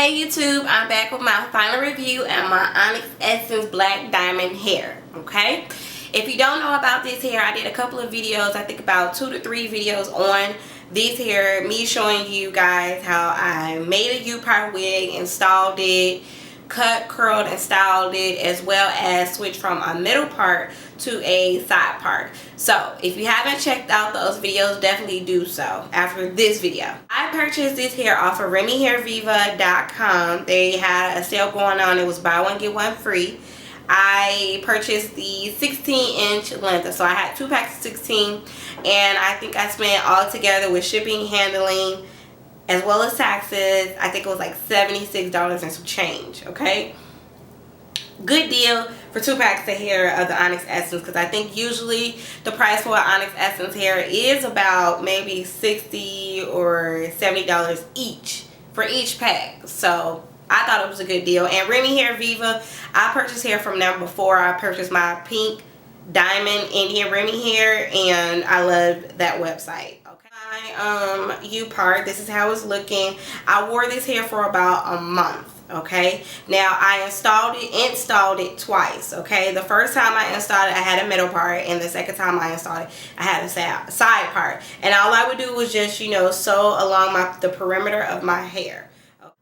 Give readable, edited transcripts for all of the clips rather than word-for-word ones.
Hey YouTube, I'm back with my final review and my Onyx Essence Black Diamond hair, okay? If you don't know about this hair, I did a couple of videos, I think about 2 to 3 videos on this hair, me showing you guys how I made a U-part wig, installed it, cut, curled, and styled it, as well as switched from a middle part to a side part. So if you haven't checked out those videos, definitely do so after this video. I purchased this hair off of RemyHairViva.com. They had a sale going on. It was buy one get one free. I purchased the 16-inch length, so I had 2 packs of 16, and I think I spent all together with shipping, handling, as well as taxes, I think it was like $76 and some change, okay? Good deal for 2 packs of hair of the Onyx Essence, because I think usually the price for Onyx Essence hair is about maybe $60 or $70 each for each pack. So I thought it was a good deal. And Remy Hair Viva, I purchased hair from them before. I purchased my pink diamond Indian Remy hair, and I love that website. My U-part, this is how it's looking. I wore this hair for about a month, okay? Now I installed it twice, okay? The first time I installed it, I had a middle part, and the second time I installed it, I had a side part. And all I would do was just, you know, sew along the perimeter of my hair.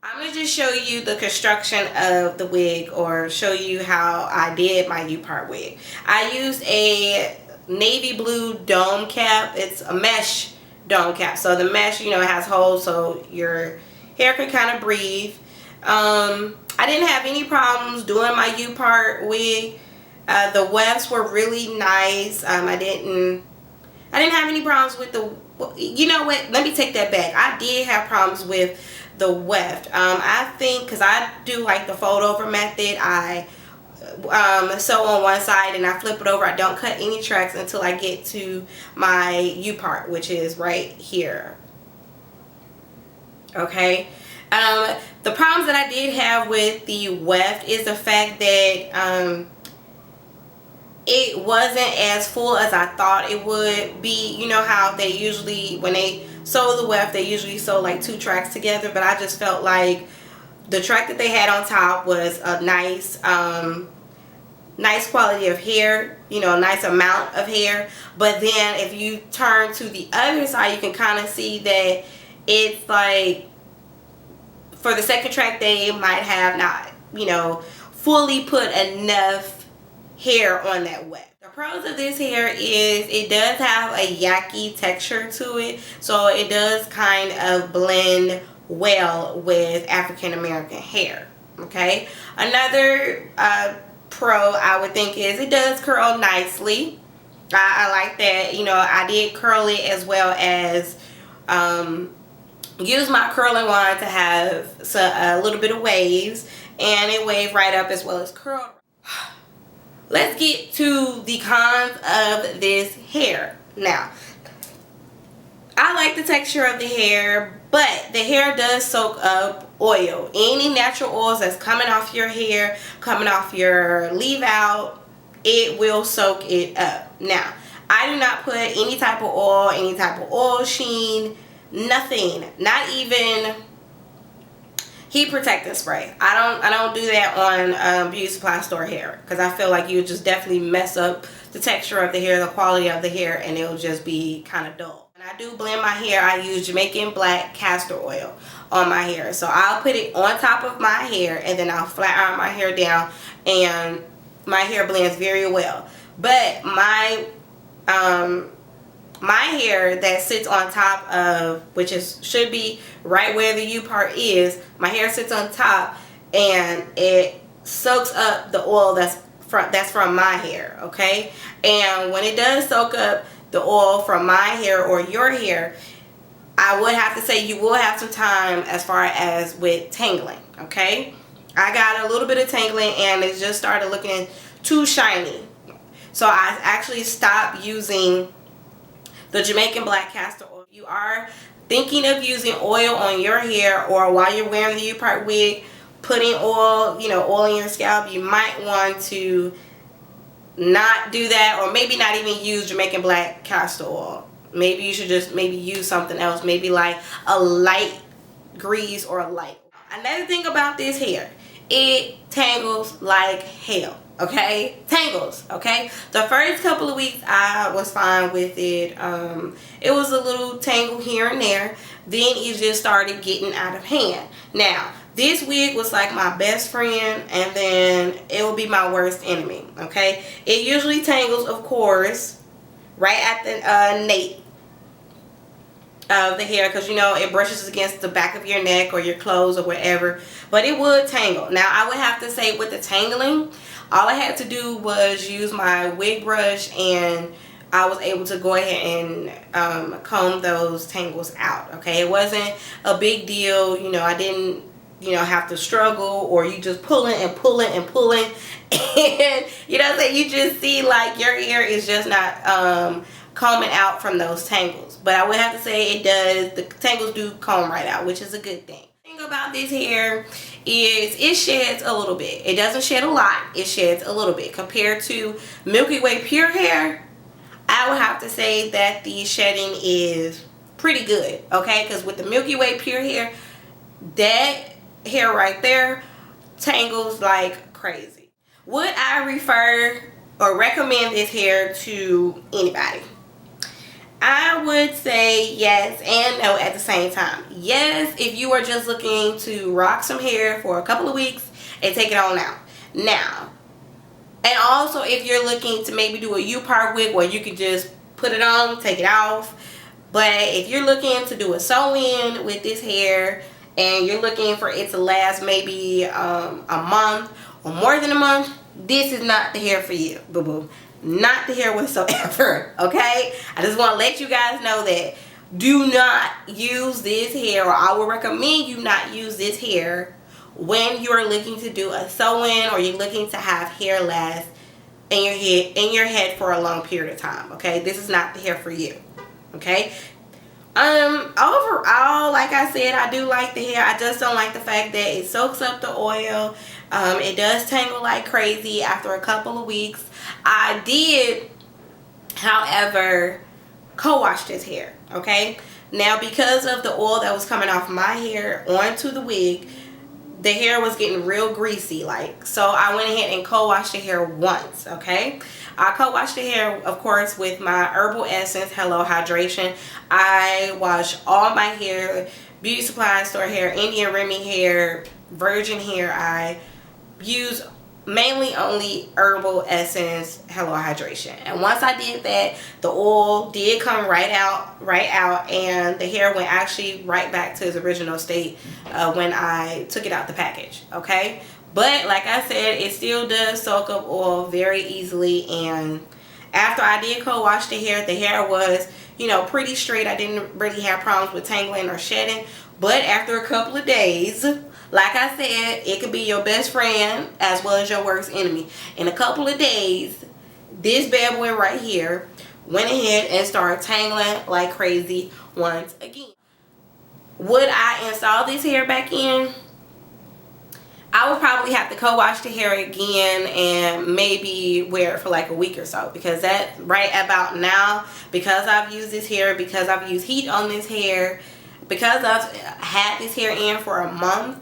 I'm going to just show you the construction of the wig, or show you how I did my U-part wig. I used a navy blue dome cap. It's a mesh dome cap, so the mesh, you know, it has holes so your hair can kind of breathe. I didn't have any problems doing my U-part wig. The wefts were really nice. I didn't have any problems with the, you know what, let me take that back. I did have problems with the weft. I think because I do like the fold over method, I sew on one side and I flip it over. I don't cut any tracks until I get to my U-part, which is right here, okay? The problems that I did have with the weft is the fact that it wasn't as full as I thought it would be. You know how they usually, when they sew the weft, they usually sew like 2 tracks together, but I just felt like the track that they had on top was a nice nice quality of hair, you know, a nice amount of hair. But then if you turn to the other side, you can kind of see that it's like, for the second track, they might have not, you know, fully put enough hair on that weft. The pros of this hair is it does have a Yaky texture to it, so it does kind of blend well with African American hair, okay? Another pro I would think is it does curl nicely. I like that. You know, I did curl it as well as use my curling wand to have a little bit of waves, and it waved right up as well as curled. Let's get to the cons of this hair. Now, I like the texture of the hair, but the hair does soak up oil. Any natural oils that's coming off your hair, coming off your leave out, it will soak it up. Now, I do not put any type of oil sheen, nothing, not even heat protectant spray. I don't do that on beauty supply store hair, because I feel like you would just definitely mess up the texture of the hair, the quality of the hair, and it'll just be kind of dull. When I do blend my hair, I use Jamaican black castor oil on my hair. So I'll put it on top of my hair, and then I'll flat iron my hair down, and my hair blends very well. But my hair that sits on top of, which should be right where the U-part is, my hair sits on top and it soaks up the oil that's from my hair, okay? And when it does soak up the oil from my hair or your hair, I would have to say you will have some time as far as with tangling, okay? I got a little bit of tangling and it just started looking too shiny. So I actually stopped using the Jamaican black castor oil. If you are thinking of using oil on your hair, or while you're wearing the U-part wig, putting oil, you know, oil in your scalp, you might want to not do that, or maybe not even use Jamaican black castor oil. Maybe you should just maybe use something else, maybe like a light grease or a light. Another thing about this hair, it tangles like hell. Okay, tangles. Okay, the first couple of weeks I was fine with it. It was a little tangle here and there. Then it just started getting out of hand. Now this wig was like my best friend, and then it will be my worst enemy. Okay, it usually tangles, of course, right at the nape of the hair, because you know it brushes against the back of your neck or your clothes or whatever, but it would tangle. Now I would have to say, with the tangling, all I had to do was use my wig brush, and I was able to go ahead and comb those tangles out. Okay, it wasn't a big deal. You know, I didn't, you know, have to struggle, or you just pulling and pulling and pulling, and you know what I'm saying, you just see like your hair is just not combing out from those tangles. But I would have to say, it does, the tangles do comb right out, which is a good thing. The thing about this hair is it sheds a little bit. It doesn't shed a lot, it sheds a little bit. Compared to Milky Way pure hair, I would have to say that the shedding is pretty good. Okay, because with the Milky Way pure hair, that hair right there tangles like crazy. Would I refer or recommend this hair to anybody? I would say yes and no at the same time. Yes, if you are just looking to rock some hair for a couple of weeks and take it on out. Now, and also if you're looking to maybe do a U-part wig where you can just put it on, take it off. But if you're looking to do a sew-in with this hair, and you're looking for it to last maybe a month or more than a month, this is not the hair for you, boo-boo. Not the hair whatsoever. Okay, I just want to let you guys know that do not use this hair, or I will recommend you not use this hair when you're looking to do a sew-in, or you're looking to have hair last in your head for a long period of time. Okay, this is not the hair for you. Okay, overall, like I said, I do like the hair. I just don't like the fact that it soaks up the oil. It does tangle like crazy after a couple of weeks. I did, however, co-wash this hair. Okay, now because of the oil that was coming off my hair onto the wig, the hair was getting real greasy, like, so I went ahead and co-washed the hair once. Okay, I co-washed the hair, of course, with my herbal essence, Hello Hydration. I wash all my hair, beauty supply store hair, Indian Remy hair, virgin hair. I use mainly only herbal essence, Hello Hydration. And once I did that, the oil did come right out, and the hair went actually right back to its original state when I took it out the package. Okay, but like I said, it still does soak up oil very easily. And after I did co-wash the hair was, you know, pretty straight. I didn't really have problems with tangling or shedding. But after a couple of days, like I said, it could be your best friend as well as your worst enemy. In a couple of days, this bad boy right here went ahead and started tangling like crazy once again. Would I install this hair back in? I would probably have to co-wash the hair again and maybe wear it for like a week or so, because that right about now, because I've used this hair, because I've used heat on this hair, because I've had this hair in for a month,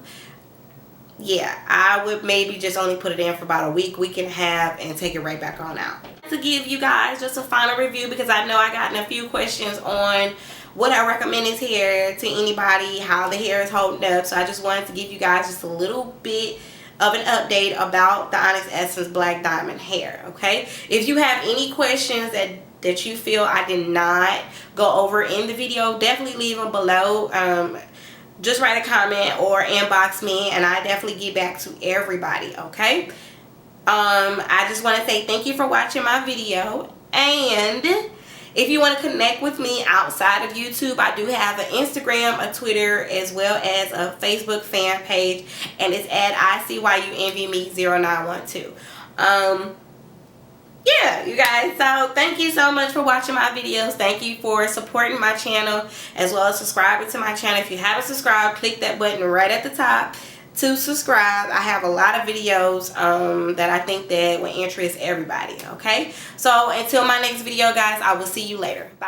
yeah, I would maybe just only put it in for about a week, week and a half, and take it right back on out. To give you guys just a final review, because I know I gotten a few questions on would I recommend this hair to anybody, how the hair is holding up. So I just wanted to give you guys just a little bit of an update about the Onyx Essence Black Diamond hair. Okay, if you have any questions that you feel I did not go over in the video, definitely leave them below. Just write a comment or inbox me, and I definitely get back to everybody. Okay, I just want to say thank you for watching my video, and if you want to connect with me outside of YouTube, I do have an Instagram, a Twitter, as well as a Facebook fan page, and it's at ICYUEnvyMe0912. Yeah, you guys, so thank you so much for watching my videos. Thank you for supporting my channel, as well as subscribing to my channel. If you haven't subscribed, click that button right at the top to subscribe. I have a lot of videos that I think that will interest everybody. Okay, so until my next video, guys, I will see you later. Bye.